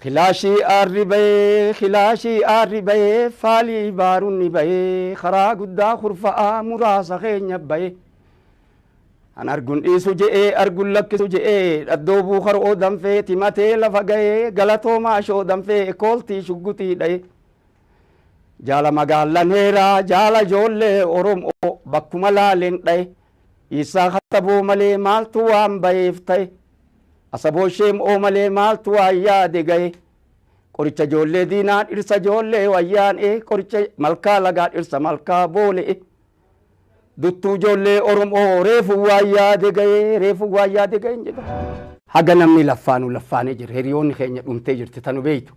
خلاشي الربي خلاشي الربي فالي باروني بي خرا قدا خرفاء مراسا خين يبي أنا أرجون إيسو جئ أرجون لك سجئ الدوبو خرو دم في تماتي لفجئ غلطو ما شو دم في كولتي شقتي داي جالا مقالا نيرا جالا جولة أورم أو بكملا لين داي إيسا خطبو ملي مالتو أم بيفتاي أصابو شيم أو ملي مالتو أيا دقاي قريتش جولة دينات إرسا جولة ويان إيه قريتش ملكا لقات إرسا ملكا بولي إيه duttu ijoollee Oromoo reefu waayyaade ga'ee jedha. Haga namni laffaanee jira. Hiriyoonni keenya dhumtee jirti tanu beeytu.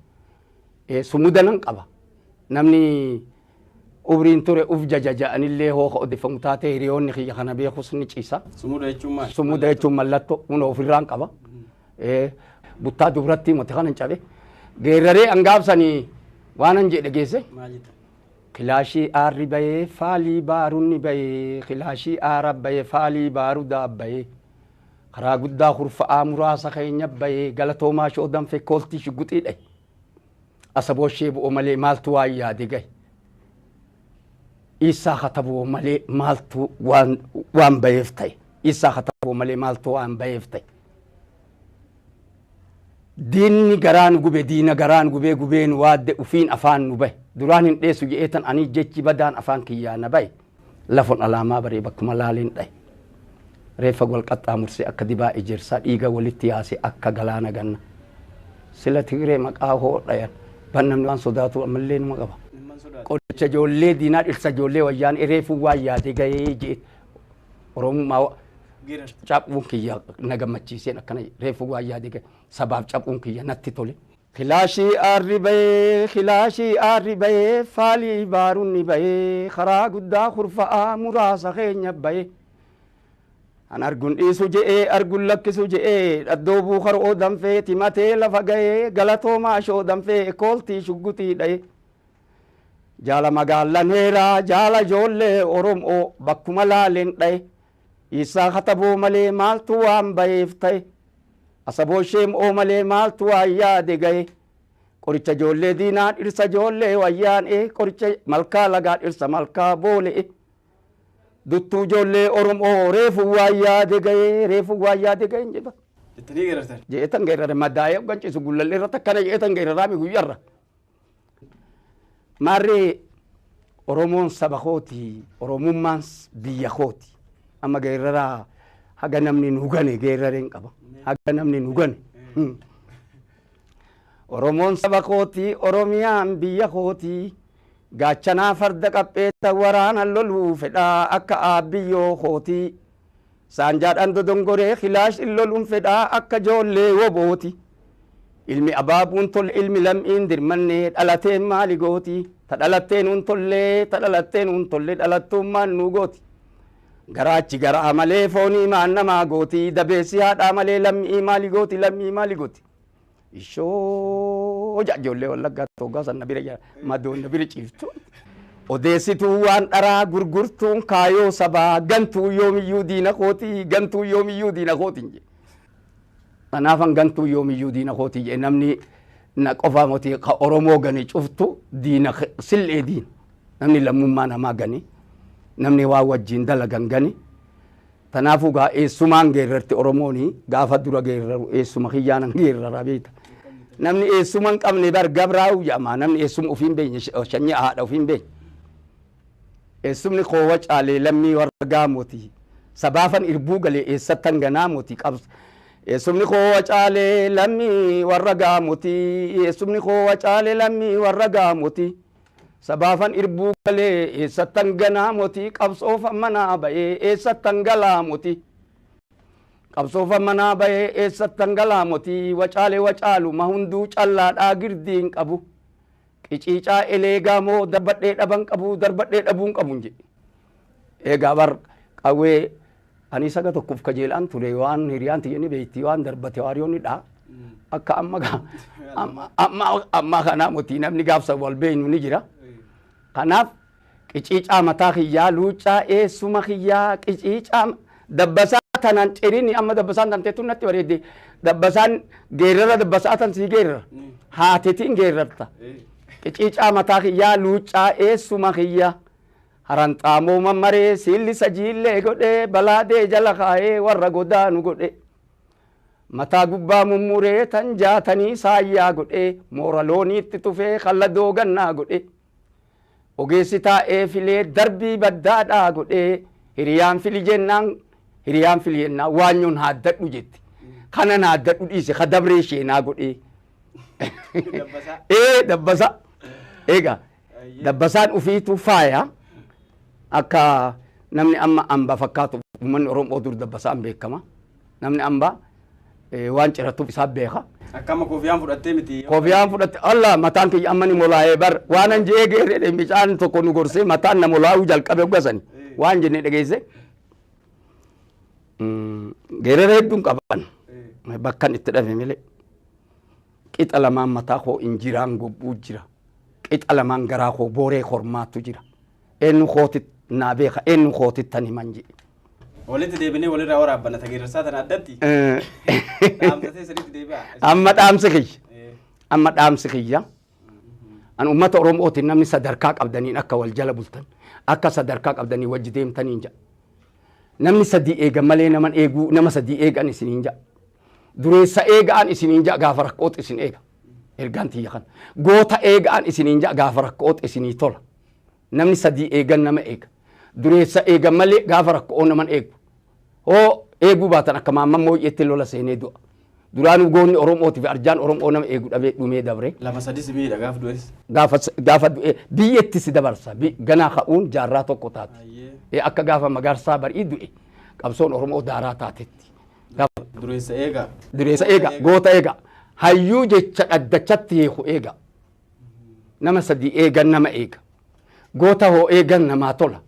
Sumuda nan qaba. Namni ubriin ture uf jajaja'anillee hooqa odeeffamu taate hiriyoonni kiyya kana beekus ni ciisa. Sumuda jechuun mallattoo mun ofirraan qaba. Buttaa dubaratti mati kanan cabe. Geeraree angaabsanii waanan jedhe geesse. خلاشي الربي فالي باروني بي خلاشي الربي فالي بارو دابي خرا قدا خرفاء مراسا خين يبي غلطو ما شو دم في كولتي شقوتي دي أصابو شيب أمالي مالتو آيا دي جاي إيسا خطبو أمالي مالتو وان بيفتي إيسا خطبو أمالي مالتو وان بيفتي ديني غران غوبي دينا غران غوبين واد وفين أفان نبي duraan hin dheessu je'eetan ani jechi badaan afaan kiyyaa na baye lafoon alaamaa baree bakkuma laaliin dhaye reeffa wal qaxxaamursee akka dibaa ejersaa dhiiga walitti yaasee akka galaana ganna sila Tigree maqaa hoo dhayan ban namni waan sodaatu ammallee numa qaba qoricha ijoollee diinaa dhirsa ijoollee wayyaan reefuu waan yaade gahee je'e oromummaa caphuun kiyya na gammachiiseen akkana reefuu waan yaade gahe sabaaf caphuun kiyya natti tole. خلاشي الربي فالي باروني بي خرا قدا خرفاء مراسا خين يبي أنا أرجون إيسو جئ أرجون لك سجئ الدوبو خرو دم في تماتي لفجئ غلطو ما شو دم في كولتي شقتي داي جالا مقالا نيرا جالا جولة أورم أو بكملا لين داي إيسا خطبو ملي مالتو أم بيفتاي أصابو شيم أو ملي مالتو أيا دقاي قريتش جولة دينات إرسا جولة ويان إيه قريتش ملكا لقات إرسا ملكا بولي إيه duttu ijoollee Oromoo reefu waayyaade ga'ee jedha. Jettanii geerartan? Jeetan geerare madaa'ee gancisu gullallee irratti akkana jeetan geeraraami guyyarra. Maarree Oromoon saba kooti, Oromummaan biyya kooti. Amma geeraraa haga namni nu gane geerareen qaba. Haga namni nu gane. Oromoon saba kooti, Oromiyaan biyya kooti. Gaachanaa farda qapheetta waraana loluu fedhaa akka aabiyyoo kooti. Saanjaadhaan dodongoree khilaash loluun fedhaa akka ijoollee wobooti. Ilmi abaabuun tolle ilmi lam'iin dirmannee dhalateen maali gooti. Ta dhalatteen hun tolle dhalattummaan nu gooti. Garaachi garaa malee foonii maan namaa gooti. Dabeessi haadhaa malee lammii maali gooti. Ishoo ijoollee wallaggaa toggaa sana bira madoon bira ciiftu. Odeessituu waan dharaa gurgurtuun kaayoo sabaa gantuu yoomiyyuu diina kooti. Kanaafan gantuu yoomiyyuu diina kooti jedhe namni na qofaa mootii ka Oromoo gane cuftu diina sil'ee diin namni lammummaa namaa gane namni waa wajjin dalagan gane. Kanaafuu gaa eessumaan geerrarti Oromooni gaafa dura geerraru eessuma kiyyaanan geerrara beekta. Namni eessuma hin qabne bar gabraa'u jedhama namni eessuma ofiin beenye shanyii haadha ofiin beenye. Eessumni koowa caalee lammii warra gaamooti sabaafan irbuu galee eessattan ganaamooti qabs. Eessumni koowa caalee lammii warra gaamooti sabaafan irbuu galee eessattan ganaamooti qabsoofan manaa ba'ee eessattan galaamooti. Qabsoofan manaa ba'ee eessattan galaamooti wacaalu ma hunduu callaadhaa girdiin qabu. Qiciicaa eleegaa moo darbadhee dhabuun qabuun jedhe. Egaa bar qawwee ani saga tokkoof kajeelaan ture waan hiriyaan tiyyanii beektii waan darbate waariyoonni dhaa. Akka amma kanaa mootii namni gaafsa wal beeynu ni jira. Kanaaf qiciicaa mataa kiyyaa luuccaa eessuma kiyyaa qiciicaa dabbasaa tanan cirini amma dabbasaan tanteetu natti bareedde dabbasaan geerrara dabbasaa tan sii geerrara. هاتتين جيررتا قيچا متا خيا لوچا اسوما خيا هرانطامو ممري سيلي سجيلي غدي بلادي جلخاي ور غدانو غدي متا غبا مموري تنجاتني سايا غدي مورالوني تتوفي خلدو غنا غدي اوغيستا افيلي دربي بدادا غدي هريان فيلي جنان هريان فيلي نا وانيون هاددو جيت كانن هاددو ديسي خدبريشي نا غدي دبسا ايغا دبسان وفيتو فايا akka namni amma amba fakkaatu ummanni Oromoo dur dabbasaan beekama namni amba waan ciratu isaa beeka akkama koofiyaan fudhattee miti koofiyaan fudhatte Allah mataan kiyya ammani molaa'ee bar waan an jee geerre bishaan tokko nu gorsee mataan na molaa'uu jalqabe ugasani waan jenne dhageesse geerre hedduun qaban bakkan itti dhabe malee qixa lamaan mataa koo injiraan gobbuu jira qixa lamaan garaa koo booree kormaatu jira eenyu kootit naabeeka eenyu kootit tani manji walitti deebinee walirraa waraabbanna tageersaa tana addatti dhaamsatee sadiitti deebi'a amma dhaamsi kiyya an ummata Oromootiin namni sadarkaa qabdaniin akka wal jala bultan akka sadarkaa qabdanii wajji deemtaniin jedha namni sadii eega malee naman eeguu nama sadii eegan isiniin jedha dureessa eegaan isiniin jedha gaafa rakkoot isin eega ergaan tiyya kan goota eegaan isiniin jedha gaafa rakkoot isinii tola namni sadii eegan nama eega dureessa eegan malee gaafa rakkoo naman eegu hoo eeguu baatan akka maamman mooyyeetti lola seenee du'a duraanuu goonni Oromootii fi arjaan Oromoo nama eegu dhabee dhumee dabre lama sadii simiidha gaafa du'es gaafa du'e biyyatti si dabarsa ganaa ka'uun jaarraa tokko taate akka gaafa magarsaa barii du'e qabsoon Oromoo daaraa taatetti dureessa eega goota eega hayyuu jecha dhaddachatti hiiku eega nama sadii eegan nama eega goota hoo eegan namaa tola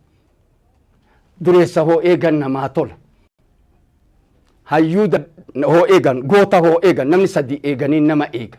dureessa hoo eegan namaa tola hayyuu hoo eegan goota hoo eegan namni sadii eeganii nama eega